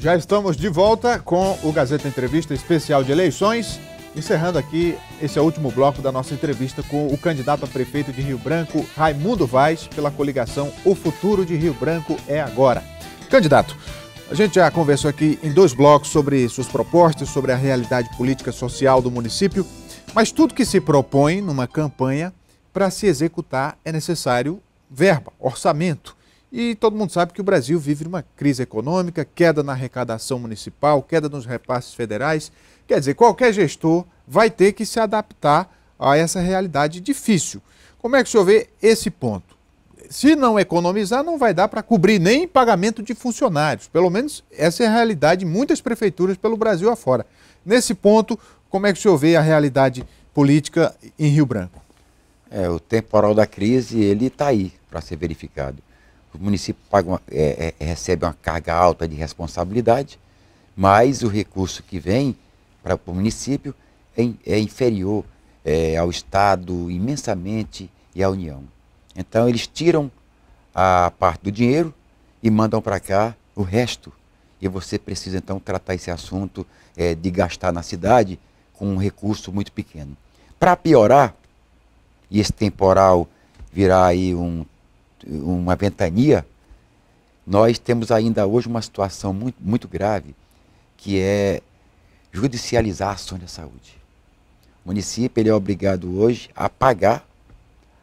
Já estamos de volta com o Gazeta Entrevista Especial de Eleições, encerrando aqui esse é o último bloco da nossa entrevista com o candidato a prefeito de Rio Branco, Raimundo Vaz, pela coligação O Futuro de Rio Branco é Agora. Candidato, a gente já conversou aqui em 2 blocos sobre suas propostas, sobre a realidade política social do município, mas tudo que se propõe numa campanha, para se executar é necessário verba, orçamento. E todo mundo sabe que o Brasil vive uma crise econômica, queda na arrecadação municipal, queda nos repasses federais. Quer dizer, qualquer gestor vai ter que se adaptar a essa realidade difícil. Como é que o senhor vê esse ponto? Se não economizar, não vai dar para cobrir nem pagamento de funcionários. Pelo menos essa é a realidade de muitas prefeituras pelo Brasil afora. Nesse ponto, como é que o senhor vê a realidade política em Rio Branco? O temporal da crise, ele está aí para ser verificado. O município recebe uma carga alta de responsabilidade, mas o recurso que vem para o município é inferior ao Estado imensamente e à União. Então eles tiram a parte do dinheiro e mandam para cá o resto. E você precisa então tratar esse assunto de gastar na cidade com um recurso muito pequeno. Para piorar, e esse temporal virar aí uma ventania, nós temos ainda hoje uma situação muito grave, que é judicializar ações da saúde. O município ele é obrigado hoje a pagar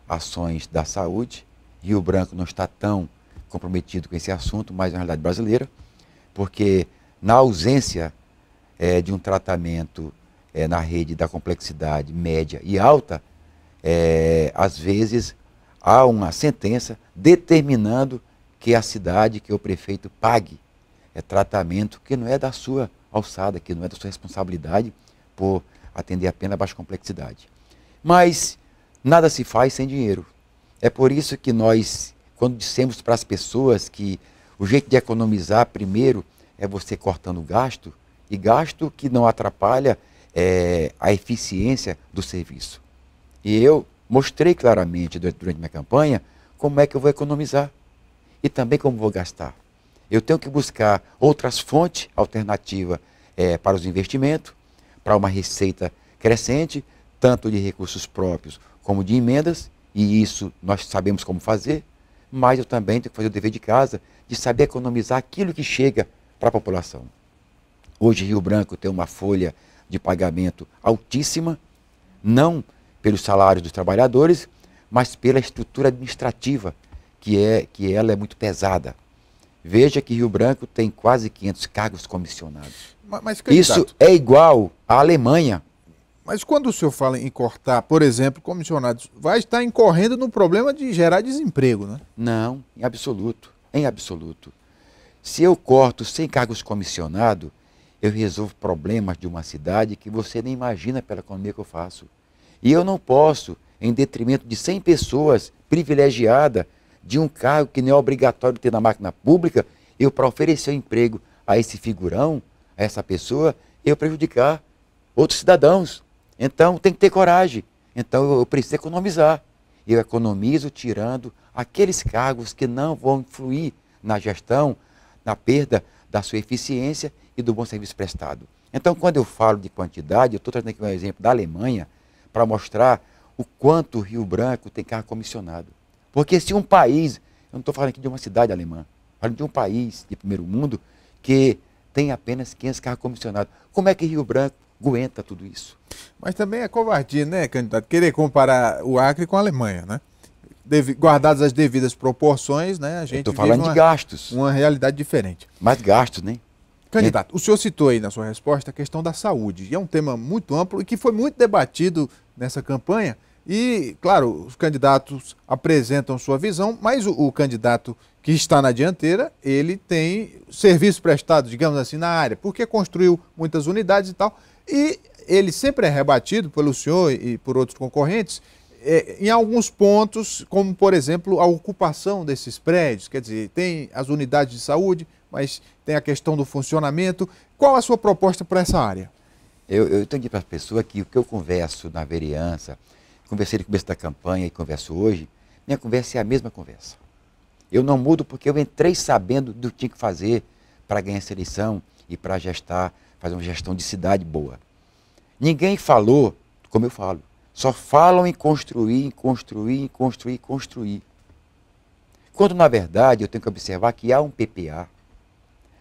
ações da saúde. Rio Branco não está tão comprometido com esse assunto, mas na realidade brasileira, porque na ausência de um tratamento na rede da complexidade média e alta, às vezes há uma sentença determinando que a cidade, que o prefeito pague tratamento que não é da sua alçada, que não é da sua responsabilidade por atender apenas a baixa complexidade. Mas nada se faz sem dinheiro. É por isso que nós, quando dissemos para as pessoas que o jeito de economizar primeiro é você cortando gasto, e gasto que não atrapalha a eficiência do serviço. E eu mostrei claramente durante minha campanha como é que eu vou economizar e também como vou gastar. Eu tenho que buscar outras fontes alternativas para os investimentos, para uma receita crescente, tanto de recursos próprios como de emendas, e isso nós sabemos como fazer, mas eu também tenho que fazer o dever de casa de saber economizar aquilo que chega para a população. Hoje Rio Branco tem uma folha de pagamento altíssima, não pelos salários dos trabalhadores, mas pela estrutura administrativa, que ela é muito pesada. Veja que Rio Branco tem quase 500 cargos comissionados. Mas, isso é igual à Alemanha. Mas quando o senhor fala em cortar, por exemplo, comissionados, vai estar incorrendo no problema de gerar desemprego, né? Não, em absoluto. Em absoluto. Se eu corto 100 cargos comissionados, eu resolvo problemas de uma cidade que você nem imagina pela economia que eu faço. E eu não posso, em detrimento de 100 pessoas privilegiadas, de um cargo que não é obrigatório ter na máquina pública, eu, para oferecer um emprego a esse figurão, a essa pessoa, eu prejudicar outros cidadãos. Então tem que ter coragem. Então eu preciso economizar. Eu economizo tirando aqueles cargos que não vão influir na gestão, na perda da sua eficiência e do bom serviço prestado. Então quando eu falo de quantidade, eu estou trazendo aqui um exemplo da Alemanha, para mostrar o quanto o Rio Branco tem cargo comissionado. Porque se um país, eu não estou falando aqui de uma cidade alemã, falando de um país de primeiro mundo que tem apenas 500 cargos comissionados, como é que Rio Branco aguenta tudo isso? Mas também é covardia, né, candidato, querer comparar o Acre com a Alemanha, né? Guardadas as devidas proporções, né, a gente estou falando de gastos. Uma realidade diferente. Mais gastos, né? Candidato, o senhor citou aí na sua resposta a questão da saúde, e é um tema muito amplo e que foi muito debatido nessa campanha, e, claro, os candidatos apresentam sua visão, mas o candidato que está na dianteira, ele tem serviços prestados, digamos assim, na área, porque construiu muitas unidades e tal, e ele sempre é rebatido pelo senhor e por outros concorrentes, em alguns pontos, como, por exemplo, a ocupação desses prédios, quer dizer, tem as unidades de saúde, mas tem a questão do funcionamento. Qual a sua proposta para essa área? Eu entendi para as pessoas que o que eu converso na vereança, conversei no começo da campanha e converso hoje, minha conversa é a mesma conversa. Eu não mudo porque eu entrei sabendo do que tinha que fazer para ganhar essa eleição e para fazer uma gestão de cidade boa. Ninguém falou, como eu falo, só falam em construir, em construir, em construir, em construir. Quando, na verdade, eu tenho que observar que há um PPA.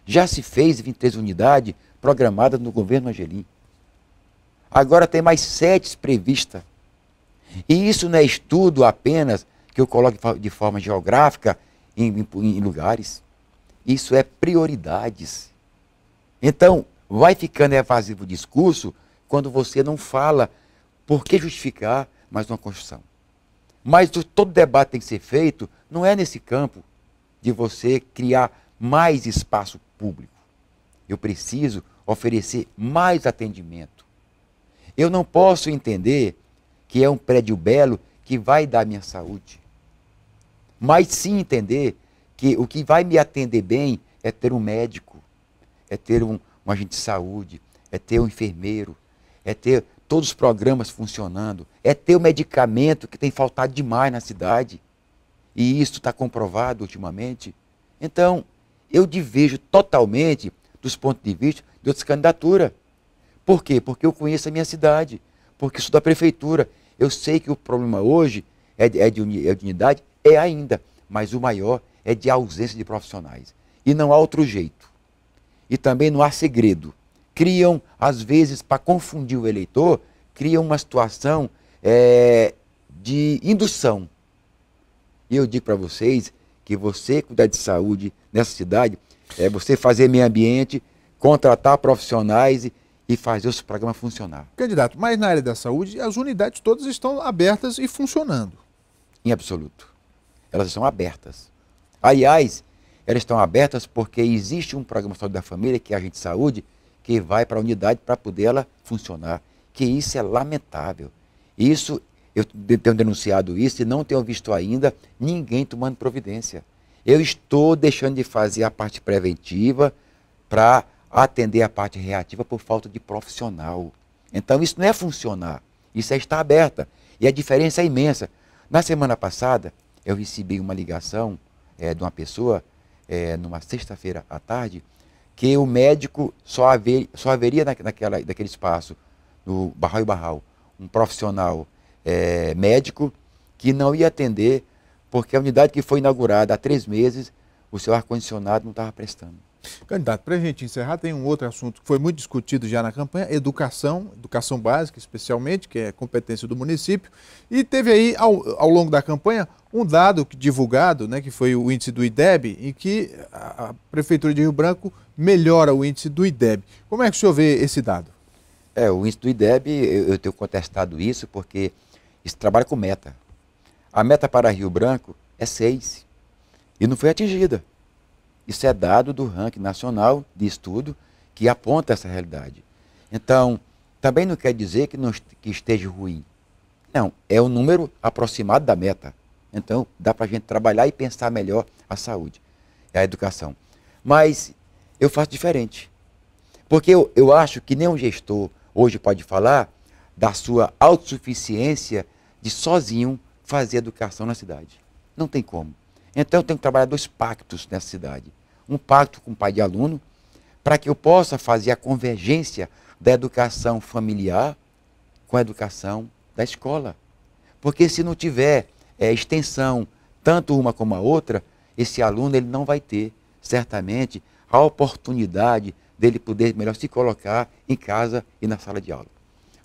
Já se fez 23 unidades programadas no governo Angelim. Agora tem mais 7 previstas. E isso não é estudo apenas que eu coloco de forma geográfica em lugares. Isso é prioridades. Então, vai ficando evasivo o discurso quando você não fala por que justificar mais uma construção. Mas todo debate tem que ser feito, não é nesse campo de você criar mais espaço público. Eu preciso oferecer mais atendimento. Eu não posso entender que é um prédio belo que vai dar minha saúde. Mas sim entender que o que vai me atender bem é ter um médico, é ter um agente de saúde, é ter um enfermeiro, é ter todos os programas funcionando, é ter o medicamento que tem faltado demais na cidade. E isso está comprovado ultimamente. Então, eu diverjo totalmente dos pontos de vista de outras candidaturas. Por quê? Porque eu conheço a minha cidade, porque sou da prefeitura. Eu sei que o problema hoje é de unidade, é ainda, mas o maior é de ausência de profissionais. E não há outro jeito. E também não há segredo. Criam, às vezes, para confundir o eleitor, criam uma situação de indução. E eu digo para vocês que você cuidar de saúde nessa cidade é você fazer meio ambiente, contratar profissionais e fazer os programas funcionar. Candidato, mas na área da saúde, as unidades todas estão abertas e funcionando. Em absoluto. Elas estão abertas. Aliás, elas estão abertas porque existe um programa de saúde da família, que é a Agente de Saúde, que vai para a unidade para poder ela funcionar. Que isso é lamentável. Isso, eu tenho denunciado isso e não tenho visto ainda ninguém tomando providência. Eu estou deixando de fazer a parte preventiva para atender a parte reativa por falta de profissional. Então isso não é funcionar, isso é estar aberta. E a diferença é imensa. Na semana passada, eu recebi uma ligação de uma pessoa, numa sexta-feira à tarde, que o médico só haveria naquele espaço, no Barral e Barral, um profissional médico que não ia atender, porque a unidade que foi inaugurada há 3 meses, o seu ar-condicionado não estava prestando. Candidato, para a gente encerrar, tem um outro assunto que foi muito discutido já na campanha, educação básica especialmente, que é competência do município, e teve aí, ao longo da campanha, um dado divulgado, né, que foi o índice do IDEB, em que a Prefeitura de Rio Branco melhora o índice do IDEB. Como é que o senhor vê esse dado? O índice do IDEB, eu tenho contestado isso porque isso trabalha com meta. A meta para Rio Branco é 6 e não foi atingida. Isso é dado do ranking nacional de estudo que aponta essa realidade. Então, também não quer dizer que esteja ruim. Não, é o número aproximado da meta. Então, dá para a gente trabalhar e pensar melhor a saúde, a educação. Mas eu faço diferente. Porque eu acho que nenhum gestor hoje pode falar da sua autossuficiência de sozinho fazer educação na cidade. Não tem como. Então eu tenho que trabalhar 2 pactos nessa cidade. Um pacto com o pai de aluno, para que eu possa fazer a convergência da educação familiar com a educação da escola. Porque se não tiver extensão, tanto uma como a outra, esse aluno ele não vai ter, certamente, a oportunidade dele poder melhor se colocar em casa e na sala de aula.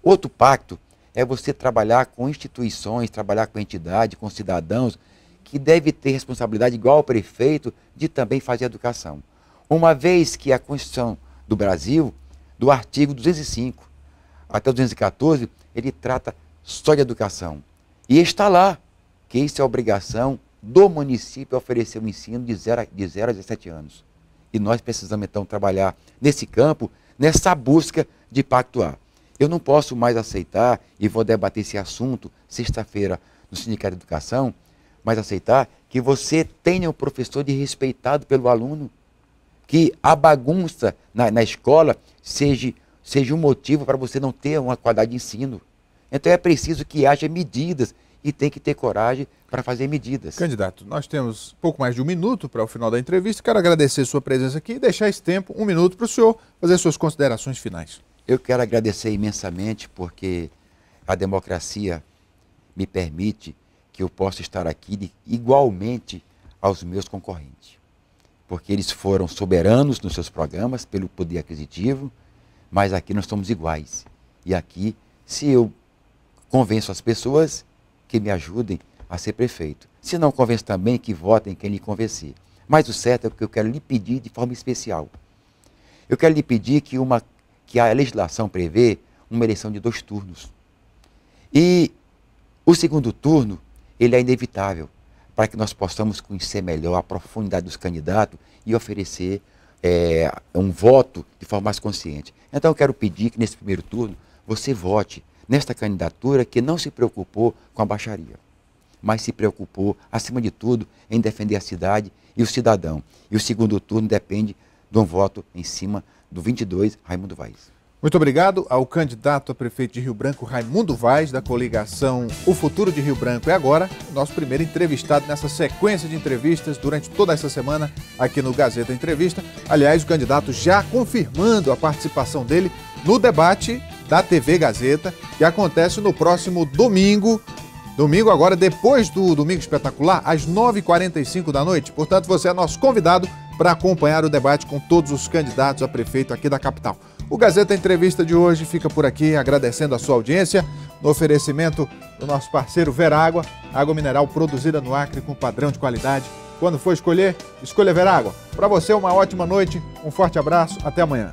Outro pacto é você trabalhar com instituições, trabalhar com entidade, com cidadãos, que deve ter responsabilidade igual ao prefeito de também fazer educação. Uma vez que a Constituição do Brasil, do artigo 205 até o 214, ele trata só de educação. E está lá que isso é obrigação do município oferecer o ensino de 0 a 17 anos. E nós precisamos então trabalhar nesse campo, nessa busca de pactuar. Eu não posso mais aceitar, e vou debater esse assunto sexta-feira no Sindicato de Educação, mas aceitar que você tenha um professor desrespeitado pelo aluno, que a bagunça na escola seja um motivo para você não ter uma qualidade de ensino. Então é preciso que haja medidas e tem que ter coragem para fazer medidas. Candidato, nós temos pouco mais de 1 minuto para o final da entrevista. Quero agradecer sua presença aqui e deixar esse tempo, 1 minuto, para o senhor fazer suas considerações finais. Eu quero agradecer imensamente porque a democracia me permite que eu possa estar aqui igualmente aos meus concorrentes. Porque eles foram soberanos nos seus programas pelo poder aquisitivo, mas aqui nós somos iguais. E aqui, se eu convenço as pessoas que me ajudem a ser prefeito. Se não convenço também, que votem quem lhe convencer. Mas o certo é que eu quero lhe pedir de forma especial. Eu quero lhe pedir que a legislação prevê uma eleição de 2 turnos. E o segundo turno, ele é inevitável, para que nós possamos conhecer melhor a profundidade dos candidatos e oferecer um voto de forma mais consciente. Então eu quero pedir que nesse primeiro turno você vote nesta candidatura que não se preocupou com a baixaria, mas se preocupou, acima de tudo, em defender a cidade e o cidadão. E o segundo turno depende de um voto em cima do 22, Raimundo Vaz. Muito obrigado ao candidato a prefeito de Rio Branco, Raimundo Vaz, da coligação O Futuro de Rio Branco. É agora o nosso primeiro entrevistado nessa sequência de entrevistas durante toda essa semana aqui no Gazeta Entrevista. Aliás, o candidato já confirmando a participação dele no debate da TV Gazeta, que acontece no próximo domingo. Domingo agora, depois do Domingo Espetacular, às 9h45 da noite. Portanto, você é nosso convidado para acompanhar o debate com todos os candidatos a prefeito aqui da capital. O Gazeta Entrevista de hoje fica por aqui, agradecendo a sua audiência, no oferecimento do nosso parceiro Verágua, água mineral produzida no Acre com padrão de qualidade. Quando for escolher, escolha Verágua. Para você, uma ótima noite, um forte abraço, até amanhã.